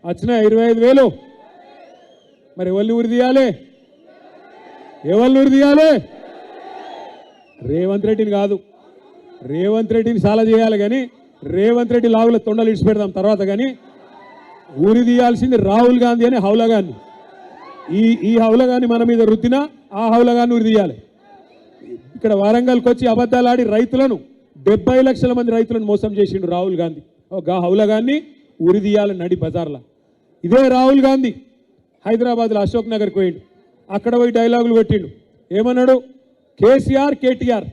వచ్చిన 25,000 మరి ఎవరిని ఉరి తీయాలి? ఎవరిని ఉరి తీయాలి? రేవంత్ రెడ్డిని కాదు. రేవంత్ రెడ్డిని చాలా చేయాలి కానీ రేవంత్ రెడ్డి లావుల తొండలు ఇడిచిపెడదాం తర్వాత. కానీ ఉరి తీయాల్సింది రాహుల్ గాంధీ అని హౌలగాన్ని. ఈ హౌలగాన్ని మన మీద రుద్దినా ఆ హౌలగాన్ని ఉరి తీయాలి. ఇక్కడ వరంగల్కి వచ్చి అబద్ధాలు ఆడి రైతులను 70 లక్షల మంది రైతులను మోసం చేసిండు రాహుల్ గాంధీ. ఒక హౌలగాన్ని ఉరి తీయాలి నడి బజార్లో. ఇదే రాహుల్ గాంధీ హైదరాబాద్లో అశోక్ నగర్కి పోయిండు. అక్కడ పోయి డైలాగులు కొట్టిండు. ఏమన్నాడు? కేసీఆర్ కేటీఆర్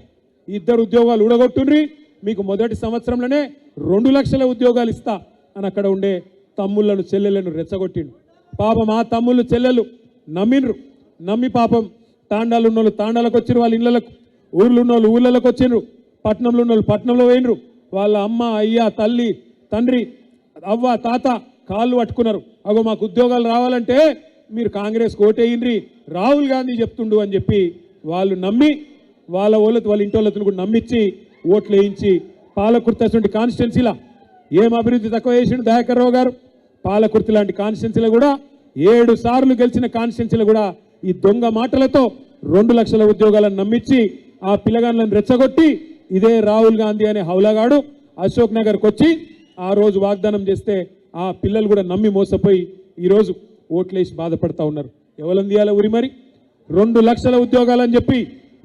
ఇద్దరు ఉద్యోగాలు ఊడగొట్టుండ్రి, మీకు మొదటి సంవత్సరంలోనే 2 లక్షల ఉద్యోగాలు ఇస్తా అని అక్కడ ఉండే తమ్ముళ్లను చెల్లెలను రెచ్చగొట్టిండు. పాపం ఆ తమ్ముళ్ళు చెల్లెలు నమ్మిండ్రు. నమ్మి పాపం తాండాలు ఉన్నోళ్ళు తాండాలకు వచ్చిండ్రు, వాళ్ళ ఇళ్ళకు, ఊర్లు ఉన్నోళ్ళు ఊళ్ళలోకి వచ్చిండ్రు, పట్టణంలో ఉన్నోళ్ళు పట్టణంలో పోయినరు. వాళ్ళ అమ్మ అయ్య తల్లి తండ్రి అవ్వ తాత కాళ్ళు పట్టుకున్నారు. అగో మాకు ఉద్యోగాలు రావాలంటే మీరు కాంగ్రెస్ ఓటేయండ్రి, రాహుల్ గాంధీ చెప్తుండు అని చెప్పి వాళ్ళు నమ్మి వాళ్ళ ఇంటి వాళ్ళతో కూడా నమ్మించి ఓట్లు వేయించి పాలకుర్తి కాన్స్టిట్యున్సీలా ఏం అభివృద్ధి తక్కువ చేసిండు దయాకర్ రావు గారు. పాలకుర్తి లాంటి కాన్స్టిట్యున్సీలో కూడా 7 సార్లు గెలిచిన కాన్స్టిట్యున్సీలో కూడా ఈ దొంగ మాటలతో 2 లక్షల ఉద్యోగాలను నమ్మించి ఆ పిల్లగాళ్ళను రెచ్చగొట్టి ఇదే రాహుల్ గాంధీ అనే హౌలగాడు అశోక్ నగర్కి వచ్చి ఆ రోజు వాగ్దానం చేస్తే ఆ పిల్లలు కూడా నమ్మి మోసపోయి ఈరోజు ఓట్లేసి బాధపడతా ఉన్నారు. ఎవరిని తీయాలి ఉరి? మరి 2 లక్షల ఉద్యోగాలని చెప్పి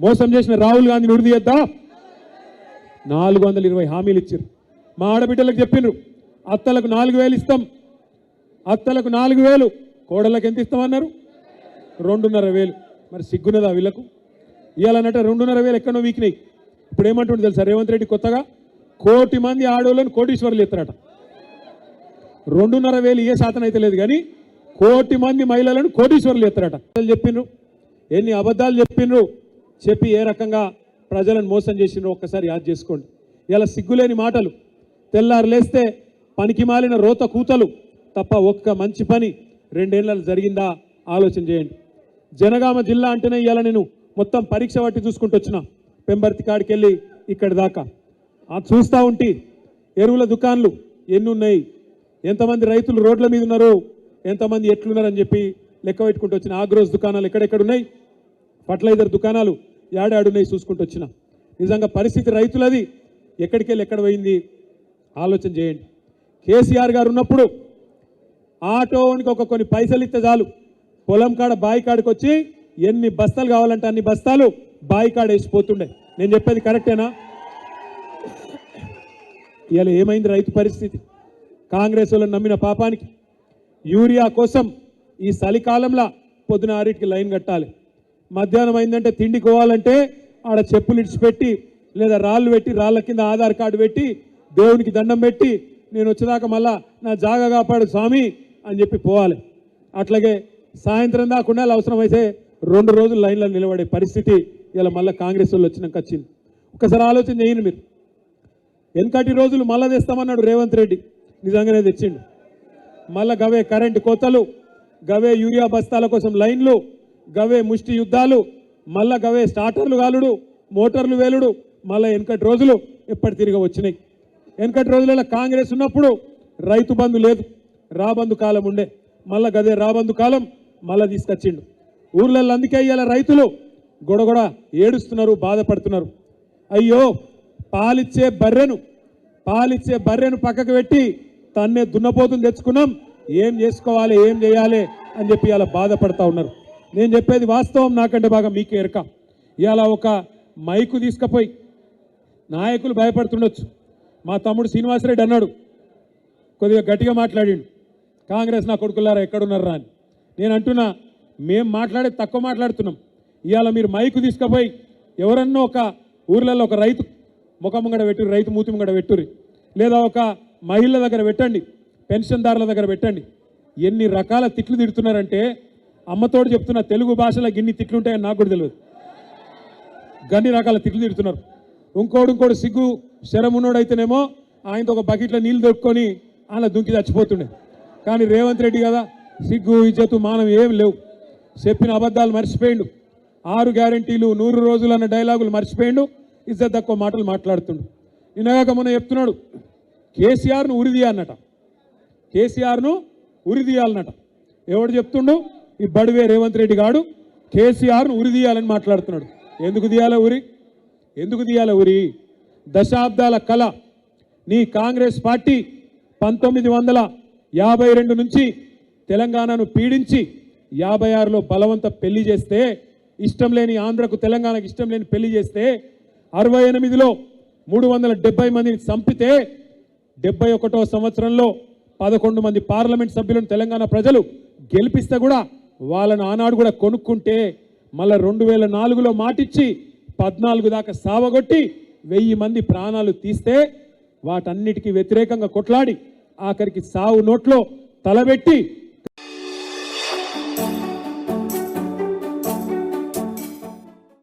మోసం చేసిన రాహుల్ గాంధీని ఉరి తీయద్దా? 420 హామీలు ఇచ్చారు. మా ఆడబిడ్డలకు చెప్పిండ్రు అత్తలకు 4,000 ఇస్తాం, అత్తలకు 4,000, కోడళ్ళకి ఎంత ఇస్తామన్నారు? 2,500. మరి సిగ్గున్నదా వీళ్ళకు? ఇవ్వాలన్నట్టు 2,500 ఎక్కడో వీక్నాయి. ఇప్పుడు ఏమంటుండే తెలుసా రేవంత్ రెడ్డి కొత్తగా? 1 కోటి మంది ఆడోళ్ళని కోటీశ్వర్లు ఎత్తారట. 2,500 ఏ శాతం అయితే లేదు కానీ 1 కోటి మంది మహిళలను కోటీశ్వర్లు ఎత్తారట. చెప్పిండ్రు, ఎన్ని అబద్ధాలు చెప్పిండ్రు, చెప్పి ఏ రకంగా ప్రజలను మోసం చేసిండ్రు ఒక్కసారి యాద్ చేసుకోండి. ఇలా సిగ్గులేని మాటలు, తెల్లారు లేస్తే పనికి మాలిన రోత కూతలు తప్ప ఒక్క మంచి పని 2 ఏళ్ళలో జరిగిందా ఆలోచన చేయండి. జనగామ జిల్లా అంటేనే ఇలా నేను మొత్తం పరీక్ష పట్టి చూసుకుంటూ వచ్చిన. పెంబర్తి కాడికి వెళ్ళి ఇక్కడి దాకా చూస్తూ ఉంటే ఎరువుల దుకాన్లు ఎన్ని ఉన్నాయి, ఎంతమంది రైతులు రోడ్ల మీద ఉన్నారు, ఎంతమంది ఎట్లున్నారని చెప్పి లెక్క పెట్టుకుంటూ వచ్చిన. ఆగ్రోస్ దుకాణాలు ఎక్కడెక్కడ ఉన్నాయి, ఫర్టిలైజర్ దుకాణాలు ఏడాడున్నాయి చూసుకుంటూ వచ్చిన. నిజంగా పరిస్థితి రైతులది ఎక్కడికెళ్ళి ఎక్కడ పోయింది ఆలోచన చేయండి. కేసీఆర్ గారు ఉన్నప్పుడు ఆటోనికి కొన్ని పైసలు ఇస్తే చాలు పొలం కాడ బాయి కాడికి వచ్చి ఎన్ని బస్తాలు కావాలంటే అన్ని బస్తాలు బాయి కాడ వేసిపోతుండే. నేను చెప్పేది కరెక్టేనా? ఇవాళ ఏమైంది రైతు పరిస్థితి? కాంగ్రెస్ వాళ్ళని నమ్మిన పాపానికి యూరియా కోసం ఈ చలికాలంలో పొద్దున 6కి లైన్ కట్టాలి, మధ్యాహ్నం అయిందంటే తిండికి పోవాలంటే ఆడ చెప్పులు ఇడిచిపెట్టి లేదా రాళ్ళు పెట్టి రాళ్ళ కింద ఆధార్ కార్డు పెట్టి దేవునికి దండం పెట్టి నేను వచ్చేదాకా మళ్ళా నా జాగా కాపాడు స్వామి అని చెప్పి పోవాలి. అట్లాగే సాయంత్రం దాకుండా అవసరమైతే 2 రోజులు లైన్లో నిలబడే పరిస్థితి ఇలా మళ్ళీ కాంగ్రెస్ వాళ్ళు వచ్చినాక వచ్చింది. ఒకసారి ఆలోచన చేయండి మీరు. వెనకటి రోజులు మళ్ళా తెస్తామన్నాడు రేవంత్ రెడ్డి, నిజంగానే తెచ్చిండు. మళ్ళా గవే కరెంటు కోతలు, గవే యూరియా బస్తాల కోసం లైన్లు, గవే ముష్టి యుద్ధాలు, మళ్ళా గవే స్టార్టర్లు కాలుడు, మోటార్లు వేలుడు. మళ్ళీ వెనకటి రోజులు ఎప్పటి తిరిగి వచ్చినాయి. వెనకటి రోజులలో కాంగ్రెస్ ఉన్నప్పుడు రైతు బంధు లేదు, రాబంధు కాలం ఉండే. మళ్ళా గదే రాబంధు కాలం మళ్ళా తీసుకొచ్చిండు. ఊర్లలో అందుకే ఇవాళ రైతులు గొడగొడ ఏడుస్తున్నారు, బాధపడుతున్నారు. అయ్యో పాలిచ్చే బర్రెను పక్కకు పెట్టి తన్నే దున్నపోతుని తెచ్చుకున్నాం, ఏం చేసుకోవాలి ఏం చేయాలి అని చెప్పి ఇలా బాధపడతా ఉన్నారు. నేను చెప్పేది వాస్తవం, నాకంటే బాగా మీకు ఎరక. ఇవాళ ఒక మైకు తీసుకుపోయి నాయకులు భయపడుతుండొచ్చు. మా తమ్ముడు శ్రీనివాసరెడ్డి అన్నాడు, కొద్దిగా గట్టిగా మాట్లాడిండు, కాంగ్రెస్ నా కొడుకులారా ఎక్కడున్నారా అని. నేను అంటున్నా, మేము మాట్లాడే తక్కువ మాట్లాడుతున్నాం. ఇవాళ మీరు మైకు తీసుకుపోయి ఎవరన్నా ఒక ఊర్లలో ఒక రైతు ముఖం ముంగడ పెట్టుర్రి, రైతు మూతి ముంగడ పెట్టుర్రి, లేదా ఒక మహిళల దగ్గర పెట్టండి, పెన్షన్దారుల దగ్గర పెట్టండి. ఎన్ని రకాల తిట్లు తిడుతున్నారంటే, అమ్మతోడు చెప్తున్నా తెలుగు భాషలో గిన్ని తిట్లు ఉంటాయని నాకు కూడా తెలియదు. గన్ని రకాల తిట్లు తిడుతున్నారు. ఇంకోడు సిగ్గు శరమున్నోడు అయితేనేమో ఆయనతో ఒక బకెట్లో నీళ్ళు దొక్కుని అలా దుంకి చచ్చిపోతుండే. కానీ రేవంత్ రెడ్డి కదా, సిగ్గు ఇజ్జతు మానం ఏం లేవు. చెప్పిన అబద్ధాలు మర్చిపోయిండు, 6 గ్యారెంటీలు 100 రోజులు అన్న డైలాగులు మర్చిపోయిండు, ఇజ్జత్ తక్కువ మాటలు మాట్లాడుతుండు. నిన్నగాక మొన్న చెప్తున్నాడు కేసీఆర్ను ఉరిది అన్నట. కేసీఆర్ను ఉరి తీయాలన్నట. ఎవడు చెప్తుండు? ఈ బడివే రేవంత్ రెడ్డి గాడు కేసీఆర్ను ఉరి తీయాలని మాట్లాడుతున్నాడు. ఎందుకు తీయాల ఉరి? ఎందుకు తీయాల ఉరి? దశాబ్దాల కళ నీ కాంగ్రెస్ పార్టీ 1952 నుంచి తెలంగాణను పీడించి 56లో బలవంత పెళ్లి చేస్తే, ఇష్టం లేని ఆంధ్రకు తెలంగాణకు ఇష్టం లేని పెళ్లి చేస్తే, 68లో 370 మందిని చంపితే, 71వ సంవత్సరంలో 11 మంది పార్లమెంట్ సభ్యులను తెలంగాణ ప్రజలు గెలిపిస్తే కూడా వాళ్ళను ఆనాడు కూడా కొనుక్కుంటే, మళ్ళా 2004లో మాటిచ్చి 14 దాకా సావగొట్టి 1000 మంది ప్రాణాలు తీస్తే, వాటన్నిటికీ వ్యతిరేకంగా కొట్లాడి ఆఖరికి సావు నోట్లో తలబెట్టి